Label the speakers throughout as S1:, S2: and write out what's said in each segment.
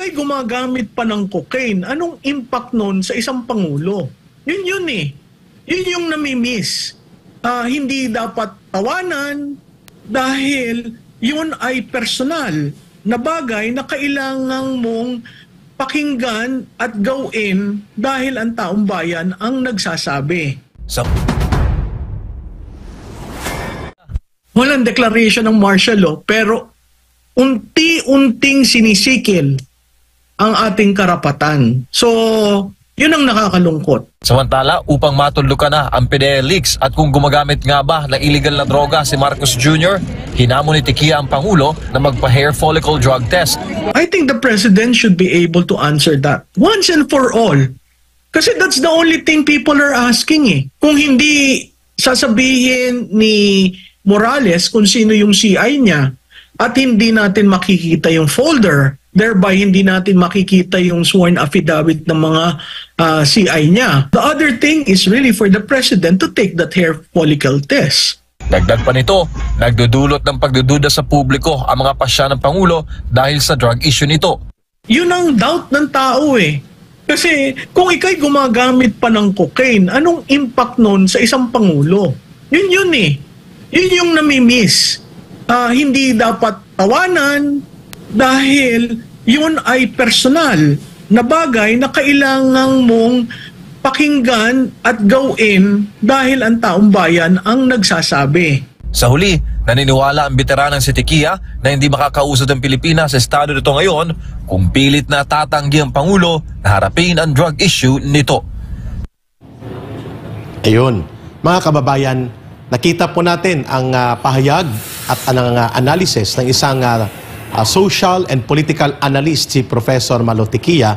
S1: Ay gumagamit pa ng cocaine, anong impact nun sa isang pangulo? Yun eh. Yun yung nami-miss. Hindi dapat tawanan dahil yun ay personal na bagay na kailangan mong pakinggan at gawin dahil ang taong bayan ang nagsasabi. Walang declaration ng martial law pero unti-unting sinisikil ang ating karapatan. So, yun ang nakakalungkot.
S2: Samantala, upang matulukan na ang PDL leaks at kung gumagamit nga ba ng illegal na droga si Marcos Jr., hinamon ni Tiquia ang Pangulo na magpa-hair follicle drug test.
S1: I think the President should be able to answer that once and for all. Kasi that's the only thing people are asking eh. Kung hindi sasabihin ni Morales kung sino yung CI niya at hindi natin makikita yung folder, thereby hindi natin makikita yung sworn affidavit ng mga CI niya. The other thing is really for the President to take that hair follicle test.
S2: Dagdag pa nito, nagdudulot ng pagdududa sa publiko ang mga pasya ng Pangulo dahil sa drug issue nito.
S1: Yun ang doubt ng tao eh. Kasi kung ikay gumagamit pa ng cocaine, anong impact nun sa isang Pangulo? Yun eh. Yun yung nami-miss. Hindi dapat tawanan dahil yun ay personal na bagay na kailangan mong pakinggan at gawin dahil ang taong bayan ang nagsasabi.
S2: Sa huli, naniniwala ang veteranang si Tiquia na hindi makakausad ang Pilipinas sa estado nito ngayon kung pilit na tatanggi ang Pangulo na harapin ang drug issue nito.
S3: Ayun, mga kababayan, nakita po natin ang pahayag at ang analysis ng isang social and political analyst, si Professor Malo Tiquia.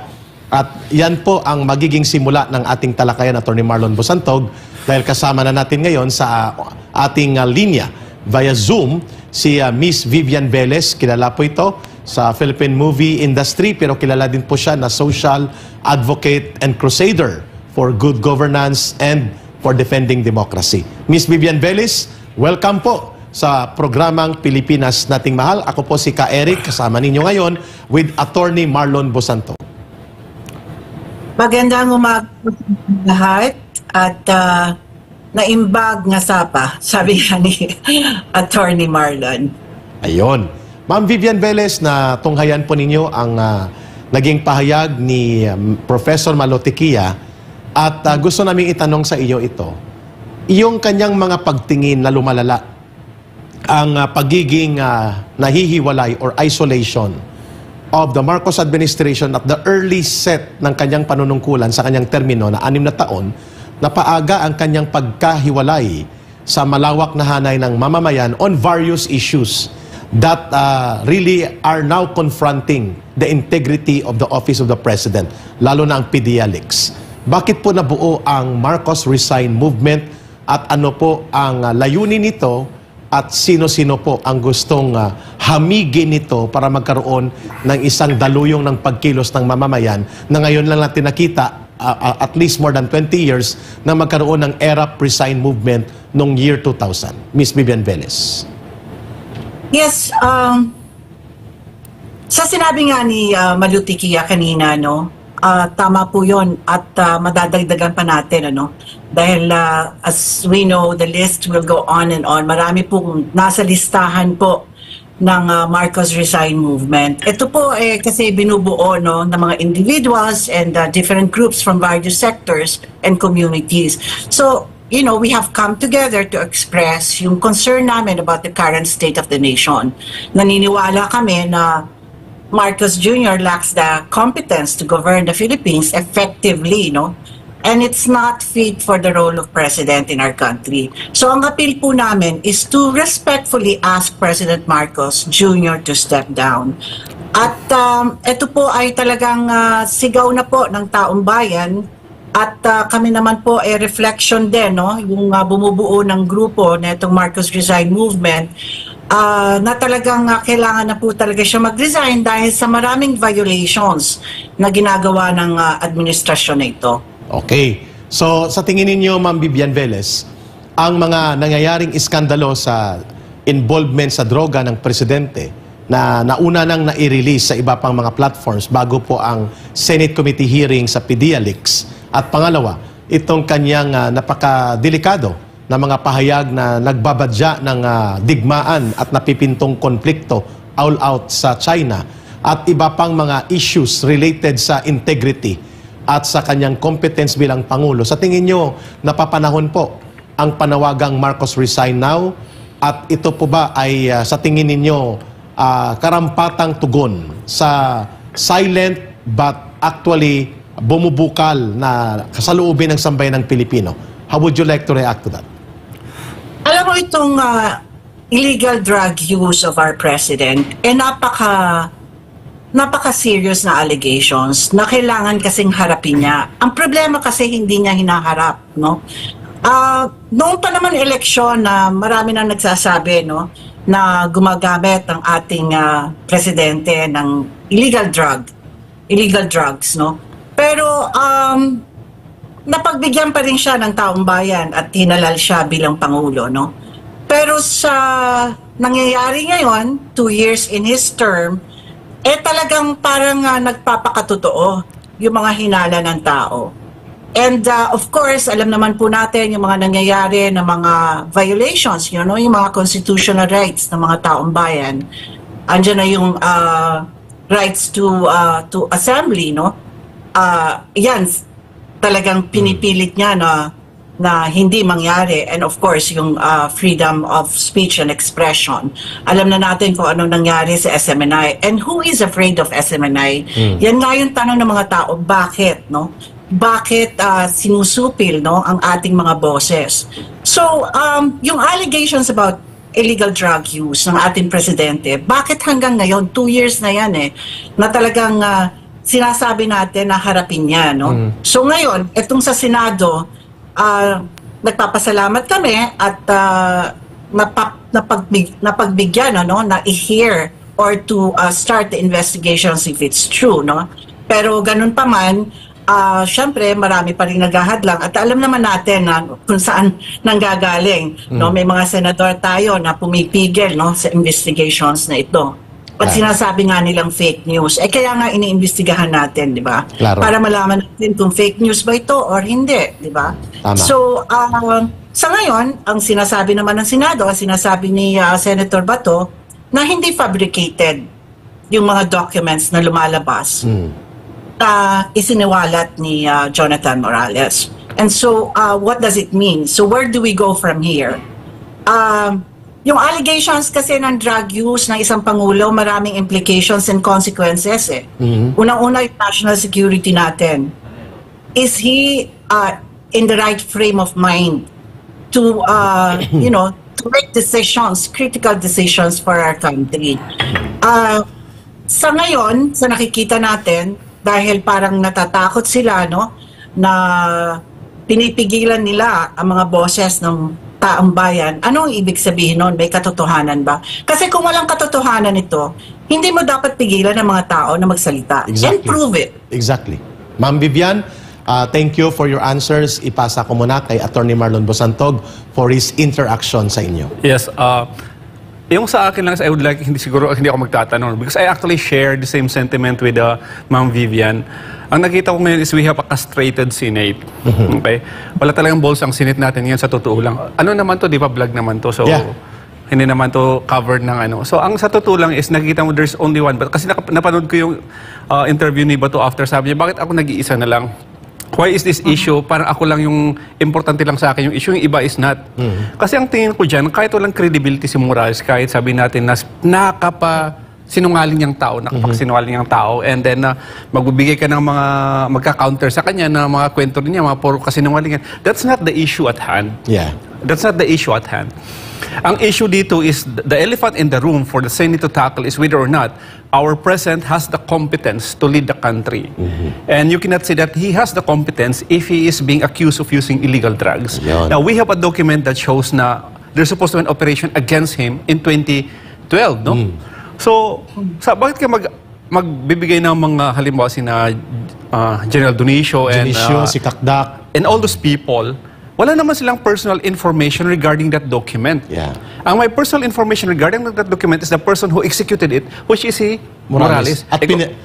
S3: At yan po ang magiging simula ng ating talakayan, Atty. Marlon Bosantog, dahil kasama na natin ngayon sa ating linya via Zoom si Miss Vivian Velez. Kilala po ito sa Philippine movie industry pero kilala din po siya na social advocate and crusader for good governance and for defending democracy. Miss Vivian Velez, welcome po sa programang Pilipinas Nating Mahal. Ako po si Ka Eric, kasama ninyo ngayon with Atty. Marlon Bosantog.
S4: Magandang umaga lahat at naimbag nga sapa, sabi ni Atty. Marlon.
S3: Ayun. Ma'am Vivian Velez, na tunghayan po ninyo ang naging pahayag ni Professor Malo Tiquia at gusto naming itanong sa iyo ito. Iyong kanyang mga pagtingin na lumalala ang pagiging nahihiwalay or isolation of the Marcos administration at the early set ng kanyang panunungkulan sa kanyang termino na 6 na taon, na paaga ang kanyang pagkahiwalay sa malawak na hanay ng mamamayan on various issues that really are now confronting the integrity of the office of the President, lalo na ang PDL-leaks. Bakit po nabuo ang Marcos Resign Movement at ano po ang layunin nito at sino-sino po ang gustong hamigin nito para magkaroon ng isang daluyong ng pagkilos ng mamamayan na ngayon lang natin nakita at least more than 20 years na magkaroon ng ERAP Resign Movement noong year 2000. Miss Vivian Velez.
S4: Yes, sa sinabi nga ni Malo Tiquia kanina, no, tama po yun at madadagdagan pa natin, ano, dahil as we know, the list will go on and on. Marami pong nasa listahan po ng Marcos Resign Movement. Ito po kasi binubuo, no, ng mga individuals and different groups from various sectors and communities. So, you know, we have come together to express yung concern namin about the current state of the nation. Naniniwala kami na Marcos Jr. lacks the competence to govern the Philippines effectively, no? And it's not fit for the role of president in our country. So ang appeal po namin is to respectfully ask President Marcos Jr. to step down. At ito po ay talagang sigaw na po ng taong bayan at kami naman po ay reflection din, no? Yung bumubuo ng grupo na itong Marcos Resign Movement, na talagang kailangan na po talaga siya mag-resign dahil sa maraming violations na ginagawa ng administrasyon na ito.
S3: Okay. So, sa tingin ninyo, Ma'am Vivian Velez, ang mga nangyayaring iskandalo sa involvement sa droga ng presidente, na nauna nang nai-release sa iba pang mga platforms bago po ang Senate Committee hearing sa PDIALIX. At pangalawa, itong kanyang napakadelikado na mga pahayag na nagbabadya ng digmaan at napipintong konflikto all out sa China at iba pang mga issues related sa integrity at sa kanyang competence bilang Pangulo. Sa tingin nyo, napapanahon po ang panawagang Marcos resign now? At ito po ba ay sa tingin ninyo karampatang tugon sa silent but actually bumubukal na kasaluubin ng sambayan ng Pilipino? How would you like to react to that?
S4: Alam mo itong illegal drug use of our president, napaka-serious na allegations na kailangan kasing harapin niya. Ang problema kasi hindi niya hinaharap, no? Noong pa naman eleksyon na marami nang nagsasabi, no, na gumagamit ang ating presidente ng illegal drugs, no? Pero napagbigyan pa rin siya ng taong bayan at hinalal siya bilang Pangulo, no? Pero sa nangyayari ngayon, 2 years in his term, talagang parang nagpapakatotoo yung mga hinala ng tao. And of course, alam naman po natin yung mga nangyayari na mga violations, you know, yung mga constitutional rights ng mga taong bayan. Andiyan na yung rights to assembly, no? Yan, talagang pinipilit niya na hindi mangyari. And of course, yung freedom of speech and expression. Alam na natin kung anong nangyari sa SMNI. And who is afraid of SMNI? Yan nga yung tanong ng mga tao, bakit, no? Bakit sinusupil, no, ang ating mga boses? So, yung allegations about illegal drug use ng ating presidente, bakit hanggang ngayon, 2 years na yan na talagang sinasabi natin na harapin niya, no? So ngayon, etong sa Senado, nagpapasalamat kami at napagbigyan, no, na i-hear or to start the investigations if it's true, no? Pero ganun pa man, syempre marami pa rin naghahadlang at alam naman natin na kung saan nanggagaling, no? May mga senador tayo na pumipigil, no, sa investigations na ito. At sinasabi nga nilang fake news. Kaya nga iniimbestigahan natin, di ba?
S3: Claro.
S4: Para malaman natin kung fake news ba ito or hindi, di ba? So, sa ngayon, ang sinasabi naman ng Senado, ang sinasabi ni Senator Bato, na hindi fabricated yung mga documents na lumalabas. Isiniwalat ni Jonathan Morales. And so, what does it mean? So, where do we go from here? Yung allegations kasi ng drug use ng isang Pangulo, maraming implications and consequences. Unang-una, yung national security natin. Is he in the right frame of mind to, you know, to make decisions, critical decisions for our country? Sa ngayon, sa nakikita natin, dahil parang natatakot sila, no, na pinipigilan nila ang mga boses ng taong bayan. Anong ibig sabihin nun? May katotohanan ba? Kasi kung walang katotohanan ito, hindi mo dapat pigilan ng mga tao na magsalita.
S3: Exactly.
S4: And prove it.
S3: Exactly. Ma'am Vivian, thank you for your answers. Ipasa ko muna kay Attorney Marlon Bosantog for his interaction sa inyo.
S5: Yes, yung sa akin lang, I would like, hindi ako magtatanong because I actually share the same sentiment with Ma'am Vivian. Ang nakita ko ngayon is we have a castrated Senate. Okay? Wala talagang balls ang Senate natin yan sa totoo lang. Ano naman to, di ba vlog naman to? So, hindi naman to covered ng ano. So, ang sa totoo lang is nakita mo there's only one. But kasi napanood ko yung interview ni Bato after, sabi niya, bakit ako nag-iisa na lang? Why is this issue? Parang ako lang yung importante lang sa akin yung issue, yung iba is not. Kasi ang tingin ko dyan, kahit walang credibility si Morales, kahit sabi natin na sinungaling niyang tao, nakapagsinungaling niyang tao, and then magbibigay ka ng mga magka-counter sa kanya na mga kwento niya, mga puro kasinungalingan. That's not the issue at hand.
S3: Yeah.
S5: That's not the issue at hand. Ang issue dito is the elephant in the room for the Senate to tackle is whether or not our president has the competence to lead the country. And you cannot say that he has the competence if he is being accused of using illegal drugs.
S3: Yun.
S5: Now, we have a document that shows na there's supposed to be an operation against him in 2012, no? So, bakit ka magbibigay ng mga halimbawa si General Dionisio and
S3: si Kakdak,
S5: and all those people wala naman silang personal information regarding that document.
S3: Yeah.
S5: Ang may personal information regarding that document is the person who executed it, which is si Morales.
S3: At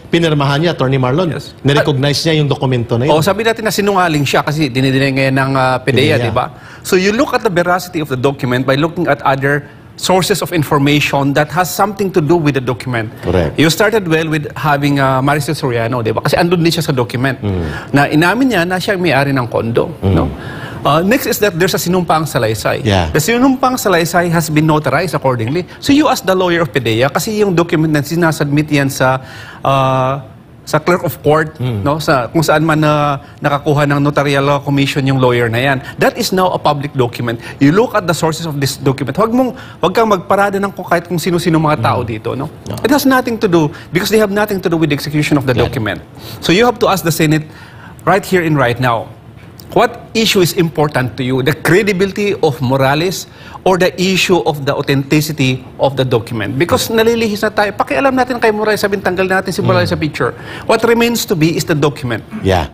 S3: pinirmahan niya, Attorney Marlon.
S5: Yes.
S3: Nirecognize niya yung dokumento na yun.
S5: O sabi natin na sinungaling siya kasi dinidinay ngayon ng PDEA,
S3: PDEA.
S5: di ba? So you look at the veracity of the document by looking at other sources of information that has something to do with the document.
S3: Correct.
S5: You started well with having Maricel Soriano, di ba? Kasi andun din siya sa document. Na inamin niya na siya may-ari ng kondo. No? Next is that there's a sinumpang salaysay.
S3: Yeah.
S5: The sinumpang salaysay has been notarized accordingly. So you as the lawyer of PDEA, kasi yung document na sinasubmit yan sa clerk of court, no, sa kung saan man nakakuha ng notarial commission yung lawyer na yan. That is now a public document. You look at the sources of this document. Wag kang magparada ng kahit kung sino-sino mga tao dito, no? It has nothing to do because they have nothing to do with the execution of the document. So you have to ask the Senate right here and right now. What issue is important to you? The credibility of Morales or the issue of the authenticity of the document? Because nalilihis na tayo. Pakialam natin kay Morales, sabihin tanggal natin si Morales sa picture. What remains to be is the document.
S3: Yeah.